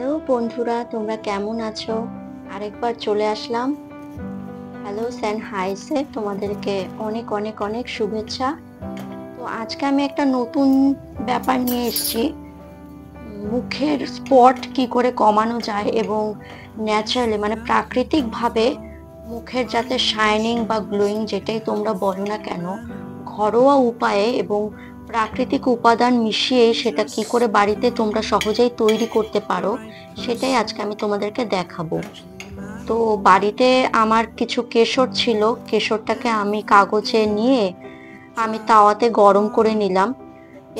Hello বন্ধুরা, তোমরা কেমন আছো? আরেকবার চলে আসলাম। হ্যালো স্যান্ড হাইসে তোমাদেরকে অনেক অনেক অনেক শুভেচ্ছা। তো আজকে আমি একটা নতুন ব্যাপার নিয়ে এসেছি। মুখের স্পট কি করে কমানো যায় এবং ন্যাচারালি মানে প্রাকৃতিকভাবে মুখের যাতে শাইনিং বা গ্লোয়িং যেটাই তোমরা বলো না কেন, ঘরোয়া উপায়ে এবং প্রাকৃতিক উপাদান মিশিয়ে সেটা কি করে বাড়িতে তোমরা সহজেই তৈরি করতে পারো, সেটাই আজকে আমি তোমাদেরকে দেখাবো। তো বাড়িতে আমার কিছু কেশর ছিল, কেশরটাকে আমি কাগজে নিয়ে আমি তাওয়াতে গরম করে নিলাম।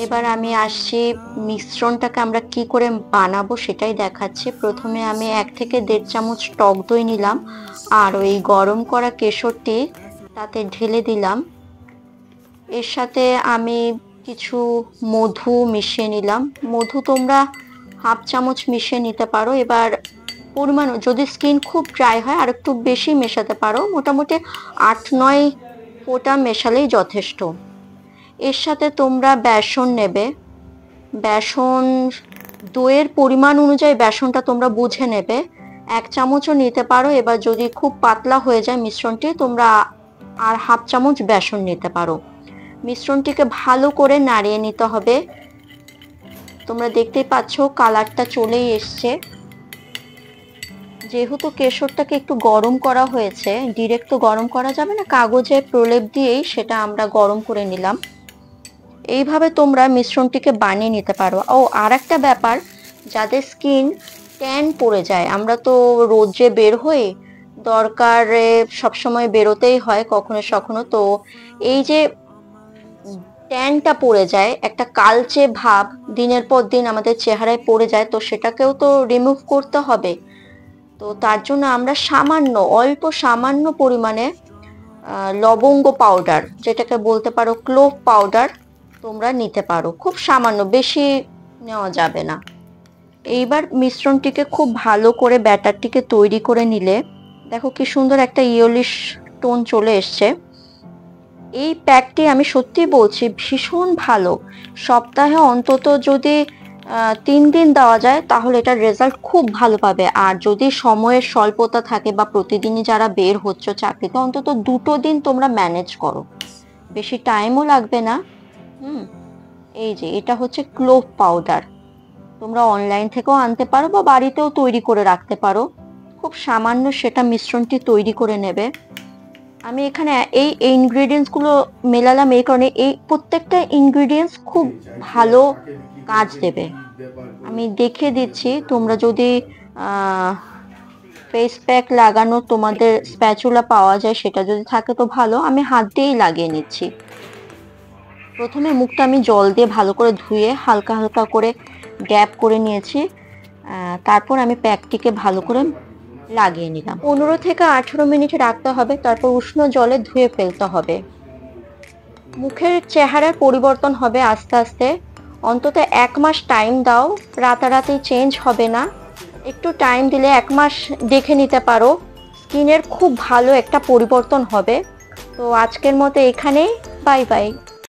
এবার আমি আসছি মিশ্রণটাকে আমরা কি করে বানাবো সেটাই দেখাচ্ছি। প্রথমে আমি 1 থেকে 1.5 চামচ টক দই নিলাম আর ওই গরম করা কেশরটি তাতে ঢেলে দিলাম। এর সাথে আমি কিছু মধু মিশিয়ে নিলাম। মধু তোমরা 1/2 চামচ মিশিয়ে নিতে পারো। এবার পরিমাণ, যদি স্কিন খুব ড্রাই হয় আর একটু বেশি মেশাতে পারো, মোটামুটি 8-9 ফোঁটা মেশালেই যথেষ্ট। এর সাথে তোমরা বেসন নেবে। বেসন দইয়ের পরিমাণ অনুযায়ী বেসনটা তোমরা বুঝে নেবে, 1 চামচও নিতে পারো। এবার যদি খুব পাতলা হয়ে যায় মিশ্রণটি, তোমরা আর 1/2 চামচ বেসন নিতে পারো। মিশ্রণটিকে ভালো করে নাড়িয়ে নিতে হবে। তোমরা দেখতেই পাচ্ছ কালারটা চলেই এসছে। যেহেতু কেশরটাকে একটু গরম করা হয়েছে, ডিরেক্ট তো গরম করা যাবে না, কাগজে প্রলেপ দিয়েই সেটা আমরা গরম করে নিলাম। এইভাবে তোমরা মিশ্রণটিকে বানিয়ে নিতে পারো। ও আর একটা ব্যাপার, যাদের স্কিন ট্যান পড়ে যায়, আমরা তো রোদে বের হই, দরকারে সবসময় বেরোতেই হয় কখনো সখনো, তো এই যে ট্যানটা পড়ে যায়, একটা কালচে ভাব দিনের পর দিন আমাদের চেহারায় পড়ে যায়, তো সেটাকেও তো রিমুভ করতে হবে। তো তার জন্য আমরা অল্প সামান্য পরিমাণে লবঙ্গ পাউডার, যেটাকে বলতে পারো ক্লোভ পাউডার, তোমরা নিতে পারো। খুব সামান্য, বেশি নেওয়া যাবে না। এইবার মিশ্রণটিকে খুব ভালো করে ব্যাটারটিকে তৈরি করে নিলে দেখো কি সুন্দর একটা ইয়েলিশ টোন চলে এসছে। এই প্যাকটি আমি সত্যি বলছি ভীষণ ভালো। সপ্তাহে অন্তত যদি 3 দিন দেওয়া যায় তাহলে এটার রেজাল্ট খুব ভালো পাবে। আর যদি সময়ের স্বল্পতা থাকে বা প্রতিদিনই যারা বের হচ্ছে চাকরিতে, অন্তত 2 দিন তোমরা ম্যানেজ করো, বেশি টাইমও লাগবে না। এই যে এটা হচ্ছে ক্লোভ পাউডার, তোমরা অনলাইন থেকেও আনতে পারো বা বাড়িতেও তৈরি করে রাখতে পারো। খুব সামান্য সেটা মিশ্রণটি তৈরি করে নেবে। আমি এখানে এই ইনগ্রেডিয়েন্টসগুলো মেলালাম এই কারণে, এই প্রত্যেকটা ইনগ্রেডিয়েন্টস খুব ভালো কাজ দেবে। আমি দেখিয়ে দিচ্ছি। তোমরা যদি ফেস প্যাক লাগানো তোমাদের স্প্যাচুলা পাওয়া যায়, সেটা যদি থাকে তো ভালো। আমি হাত দিয়েই লাগিয়ে নিচ্ছি। প্রথমে মুখটা আমি জল দিয়ে ভালো করে ধুয়ে হালকা হালকা করে ড্যাব করে নিয়েছি। তারপর আমি প্যাকটিকে ভালো করে লাগিয়ে নিলাম। 15 থেকে 18 মিনিট রাখতে হবে, তারপর উষ্ণ জলে ধুয়ে ফেলতে হবে। মুখের চেহারার পরিবর্তন হবে আস্তে আস্তে। অন্তত 1 মাস টাইম দাও, রাতারাতি চেঞ্জ হবে না। একটু টাইম দিলে 1 মাস দেখে নিতে পারো, স্কিনের খুব ভালো একটা পরিবর্তন হবে। তো আজকের মতো এখানেই, বাই বাই।